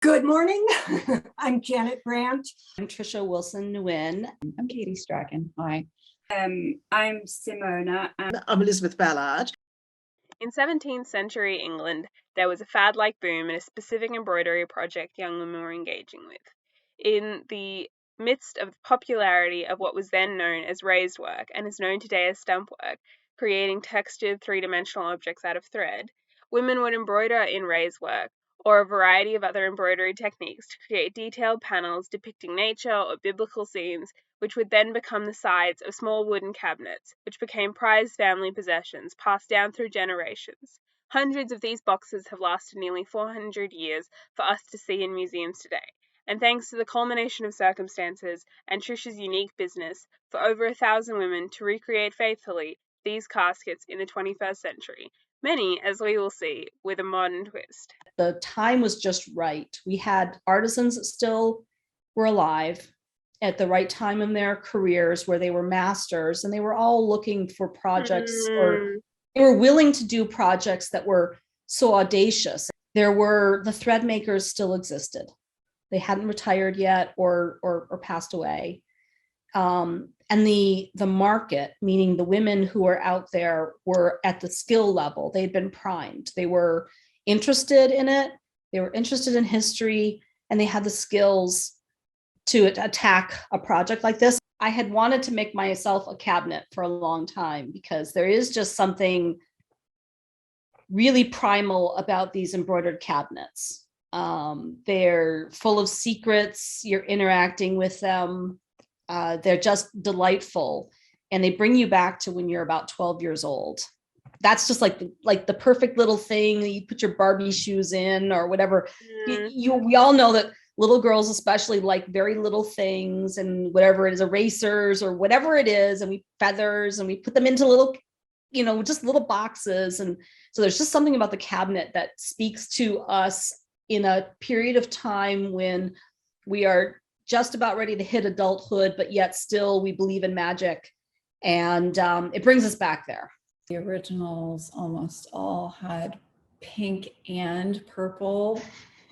Good morning. I'm Janet Brandt. I'm Trisha Wilson Nguyen. I'm Katie Strachan. Hi. I'm Simona. I'm Elizabeth Ballard. In 17th century England, there was a fad-like boom in a specific embroidery project young women were engaging with. In the midst of the popularity of what was then known as raised work and is known today as stump work, creating textured three-dimensional objects out of thread, women would embroider in raised work or a variety of other embroidery techniques to create detailed panels depicting nature or biblical scenes, which would then become the sides of small wooden cabinets, which became prized family possessions passed down through generations. Hundreds of these boxes have lasted nearly 400 years for us to see in museums today. And thanks to the culmination of circumstances and Trisha's unique business, for over 1,000 women to recreate faithfully these caskets in the 21st century, many, as we will see, with a modern twist. The time was just right. We had artisans that still were alive at the right time in their careers where they were masters, and they were all looking for projects or they were willing to do projects that were so audacious. The thread makers still existed. They hadn't retired yet or passed away. And the market, meaning the women who were out there, were at the skill level. They'd been primed. They were interested in it. They were interested in history, and they had the skills to attack a project like this. I had wanted to make myself a cabinet for a long time because there is just something really primal about these embroidered cabinets. They're full of secrets. You're interacting with them. They're just delightful, and they bring you back to when you're about 12 years old. That's just like the perfect little thing that you put your Barbie shoes in or whatever. We all know that little girls especially like very little things, and whatever it is, erasers or whatever it is, and feathers, and we put them into little, just little boxes. And so there's just something about the cabinet that speaks to us in a period of time when we are just about ready to hit adulthood, but yet still we believe in magic. And it brings us back there. The originals almost all had pink and purple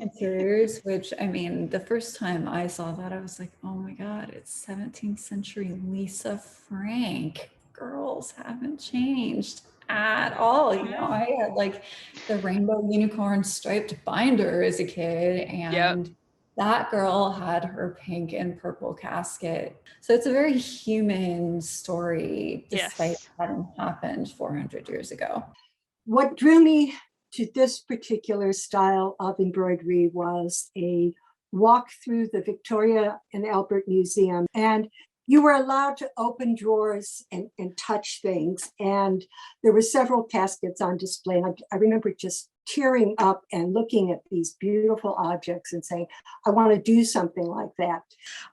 interiors, which, I mean, the first time I saw that, I was like, oh my God, it's 17th century Lisa Frank. Girls haven't changed at all. I had like the rainbow unicorn striped binder as a kid, and that girl had her pink and purple casket. So it's a very human story, despite having happened 400 years ago. What drew me to this particular style of embroidery was a walk through the Victoria and Albert Museum, and you were allowed to open drawers and touch things. And there were several caskets on display. And I remember just tearing up and looking at these beautiful objects and saying, I want to do something like that.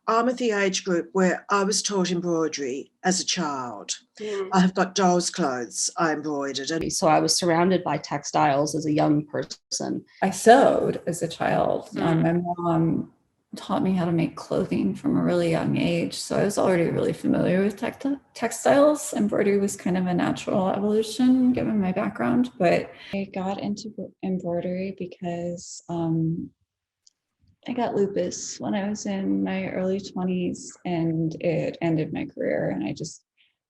I'm at the age group where I was taught embroidery as a child. I have got dolls' clothes I embroidered. And so I was surrounded by textiles as a young person. I sewed as a child. My mom taught me how to make clothing from a really young age. So I was already really familiar with textiles. Embroidery was kind of a natural evolution given my background, but I got into embroidery because I got lupus when I was in my early 20s, and it ended my career. And it's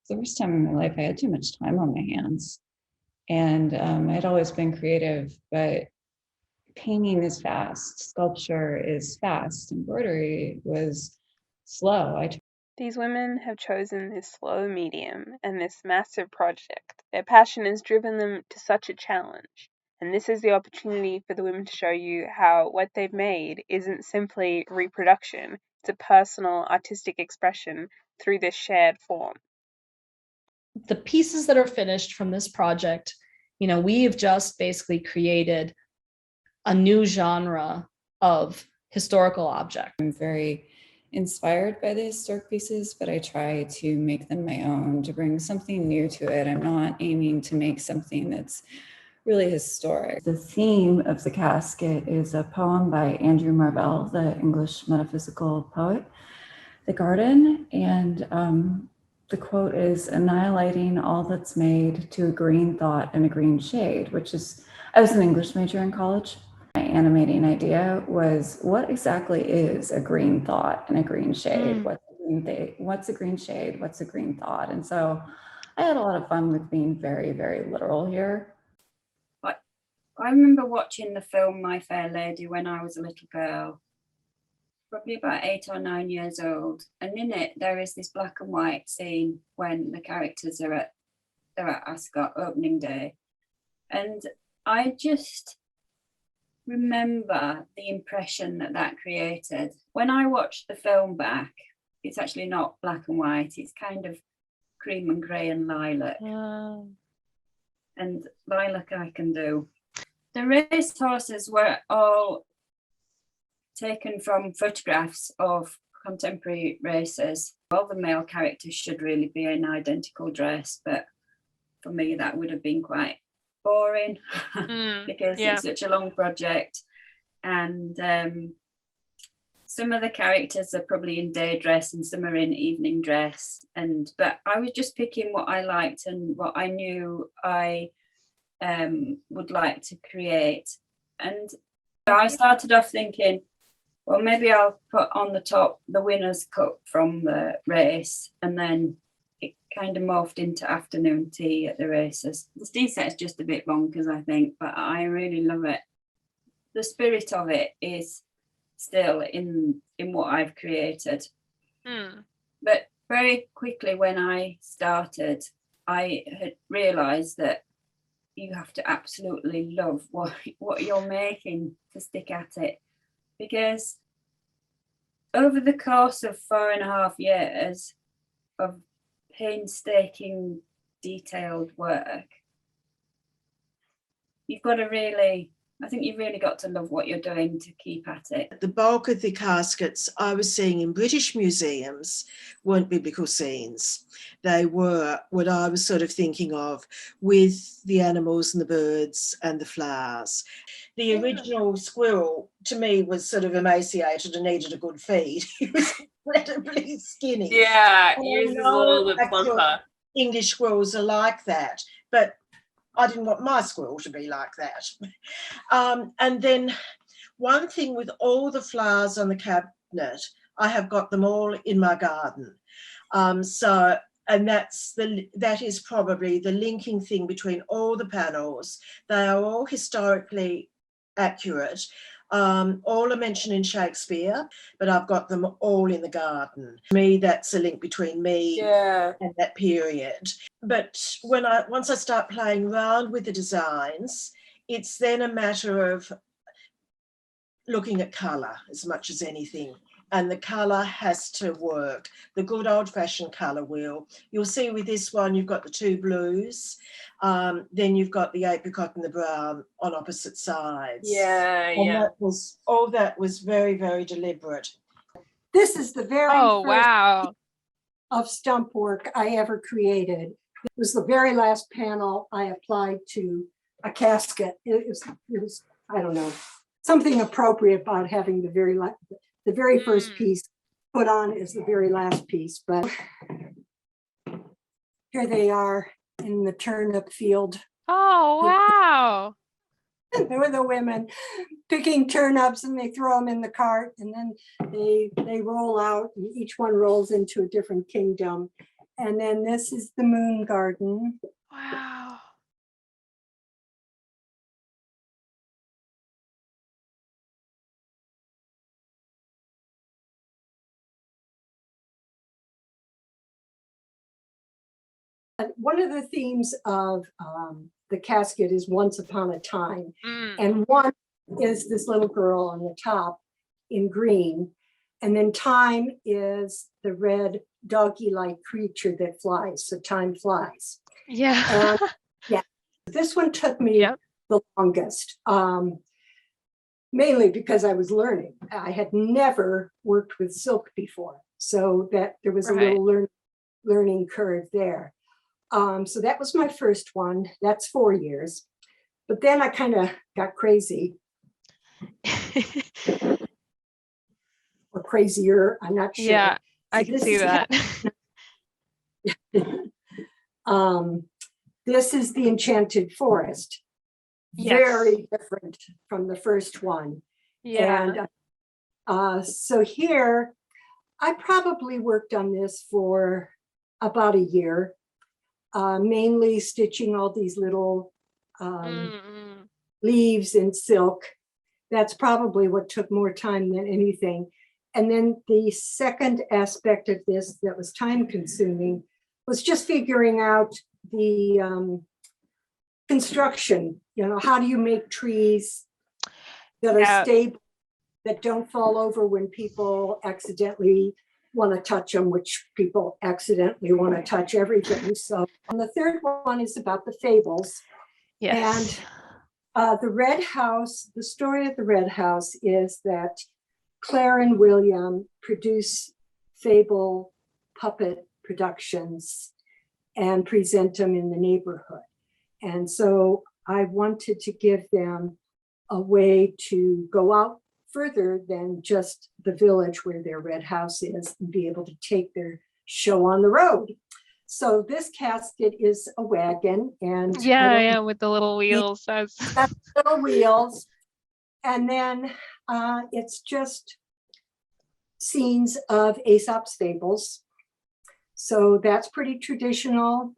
the first time in my life I had too much time on my hands. And I'd always been creative, but painting is fast, sculpture is fast, embroidery was slow. These women have chosen this slow medium and this massive project. Their passion has driven them to such a challenge. And this is the opportunity for the women to show you how what they've made isn't simply reproduction. It's a personal artistic expression through this shared form. The pieces that are finished from this project, we have just basically created a new genre of historical object. I'm very inspired by the historic pieces, but I try to make them my own, to bring something new to it. I'm not aiming to make something that's really historic. The theme of the casket is a poem by Andrew Marvell, the English metaphysical poet, The Garden. And the quote is, annihilating all that's made to a green thought and a green shade, which is, I was an English major in college. My animating idea was, what exactly is a green thought and a green shade? What's a green shade? What's a green thought? And so I had a lot of fun with being very, very literal here. I remember watching the film My Fair Lady when I was a little girl, probably about 8 or 9 years old. And in it, there is this black and white scene when the characters are at Ascot opening day. And I just remember the impression that created. When I watched the film back, it's actually not black and white, it's kind of cream and grey and lilac. And lilac I can do. The race horses were all taken from photographs of contemporary races. All the male characters should really be in identical dress, but for me that would have been quite boring because it's such a long project. And some of the characters are probably in day dress and some are in evening dress. But I was just picking what I liked and what I knew I would like to create. And I started off thinking, well, maybe I'll put on the top the winner's cup from the race, and then it kind of morphed into afternoon tea at the races. The tea set's just a bit bonkers, I think, but I really love it. The spirit of it is still in what I've created. But very quickly when I started, I had realised that you have to absolutely love what you're making to stick at it, because over the course of 4.5 years of painstaking detailed work, you've really got to love what you're doing to keep at it. The bulk of the caskets I was seeing in British museums weren't biblical scenes. They were what I was sort of thinking of with the animals and the birds and the flowers. The original squirrel, to me, was sort of emaciated and needed a good feed. He was incredibly skinny. Yeah, yours is a little bit plumper. English squirrels are like that, but I didn't want my squirrel to be like that. And then one thing with all the flowers on the cabinet, I have got them all in my garden. And that is probably the linking thing between all the panels. They are all historically accurate. All are mentioned in Shakespeare, but I've got them all in the garden. For me, that's a link between me and that period. But once I start playing around with the designs, it's then a matter of looking at colour as much as anything. And the colour has to work. The good old-fashioned colour wheel. You'll see with this one, you've got the two blues. Then you've got the apricot and the brown on opposite sides. And that was very, very deliberate. This is the very first piece of stump work I ever created. It was the very last panel I applied to a casket. It was I don't know, something appropriate about having the very first piece put on is the very last piece. But here they are in the turnip field. Oh, wow. There were the women picking turnips, and they throw them in the cart, and then they roll out, and each one rolls into a different kingdom. And then this is the moon garden. Wow. One of the themes of the casket is once upon a time. And one is this little girl on the top in green. And then time is the red doggy-like creature that flies. So time flies. Yeah. This one took me the longest, mainly because I was learning. I had never worked with silk before. So that there was a little learning curve there. So that was my first one. That's 4 years. But then I kind of got crazy. Or crazier, I'm not sure. Yeah, I can see that. This is the Enchanted Forest. Yes. very different from the first one. Yeah. And so here, I probably worked on this for about a year, mainly stitching all these little Mm-mm. leaves in silk. That's probably what took more time than anything. And then the second aspect of this that was time consuming was just figuring out the construction. You know, how do you make trees that are Yeah. stable, that don't fall over when people accidentally want to touch them, which people accidentally want to touch everything. So, and the third one is about the fables. Yes. And the Red House, the story of the Red House is that Claire and William produce fable puppet productions and present them in the neighborhood. And so I wanted to give them a way to go out further than just the village where their Red House is and be able to take their show on the road. So this casket is a wagon, and Yeah, with the little wheels. That's little wheels. And then it's just scenes of Aesop's fables. So that's pretty traditional.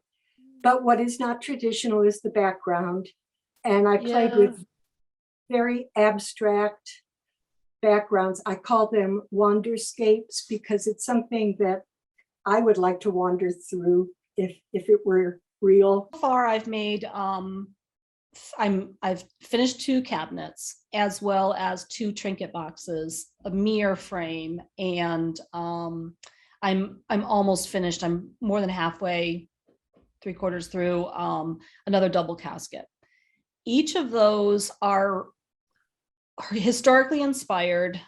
But what is not traditional is the background. And I played with very abstract backgrounds. I call them wanderscapes because it's something that I would like to wander through if it were real. So far I've made I've finished 2 cabinets as well as 2 trinket boxes, a mirror frame, and I'm almost finished. I'm more than halfway, 3/4 through another double casket. Each of those are historically inspired,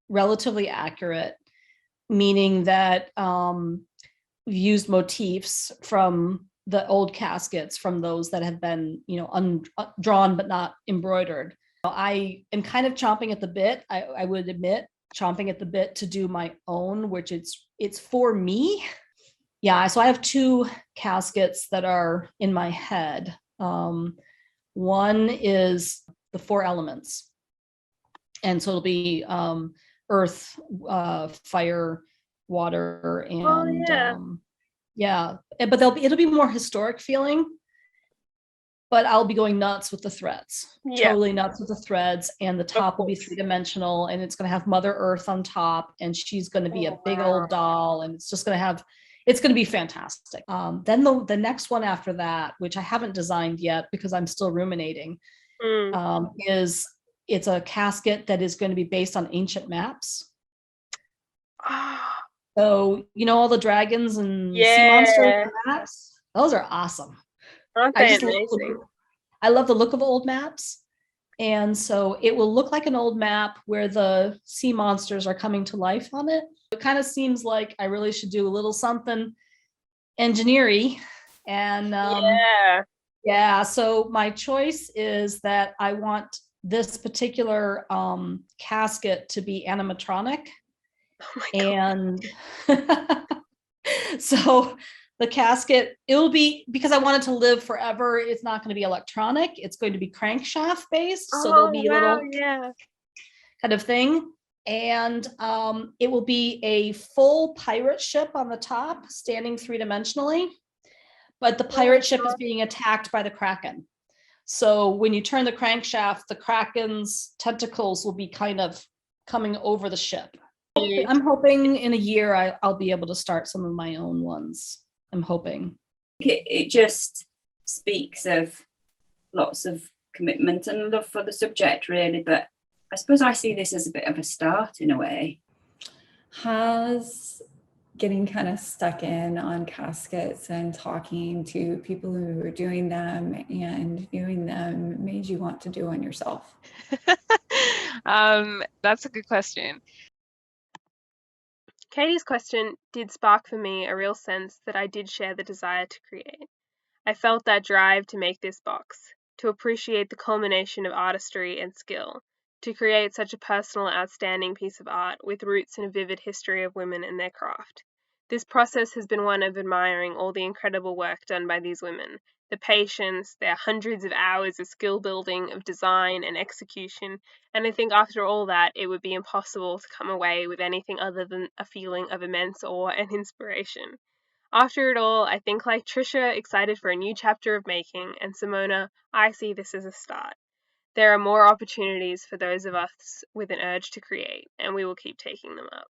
relatively accurate, meaning that we've used motifs from the old caskets, from those that have been, drawn but not embroidered. I am kind of chomping at the bit. I would admit, chomping at the bit to do my own, which it's for me. Yeah, so I have 2 caskets that are in my head. One is the 4 elements. And so it'll be earth, fire, water, and but it'll be more historic feeling. But I'll be going nuts with the threads, totally nuts with the threads, and the top will be 3-dimensional, and it's going to have Mother Earth on top, and she's going to be a big old doll, and it's going to be fantastic. Then the next one after that, which I haven't designed yet because I'm still ruminating, is it's a casket that is going to be based on ancient maps. So, all the dragons and sea monsters maps, those are awesome. Aren't they amazing? I love the look of old maps. And so it will look like an old map where the sea monsters are coming to life on it. It kind of seems like I really should do a little something engineering. And so my choice is that I want this particular casket to be animatronic. And so the casket, it'll be, because I want it to live forever, it's not going to be electronic. It's going to be crankshaft based. So there'll be a little kind of thing. And it will be a full pirate ship on the top, standing 3-dimensionally. But the pirate ship is being attacked by the Kraken. So when you turn the crankshaft, the Kraken's tentacles will be kind of coming over the ship. I'm hoping in a year I'll be able to start some of my own ones. I'm hoping. It just speaks of lots of commitment and love for the subject, really. But I suppose I see this as a bit of a start in a way. Has getting kind of stuck in on caskets and talking to people who are doing them and viewing them made you want to do one yourself? That's a good question. Katie's question did spark for me a real sense that I did share the desire to create. I felt that drive to make this box, to appreciate the culmination of artistry and skill, to create such a personal, outstanding piece of art with roots in a vivid history of women and their craft. This process has been one of admiring all the incredible work done by these women, the patience, their hundreds of hours of skill building, of design and execution. And I think after all that, it would be impossible to come away with anything other than a feeling of immense awe and inspiration. After it all, I think like Trisha, excited for a new chapter of making, and Simona, I see this as a start. There are more opportunities for those of us with an urge to create, and we will keep taking them up.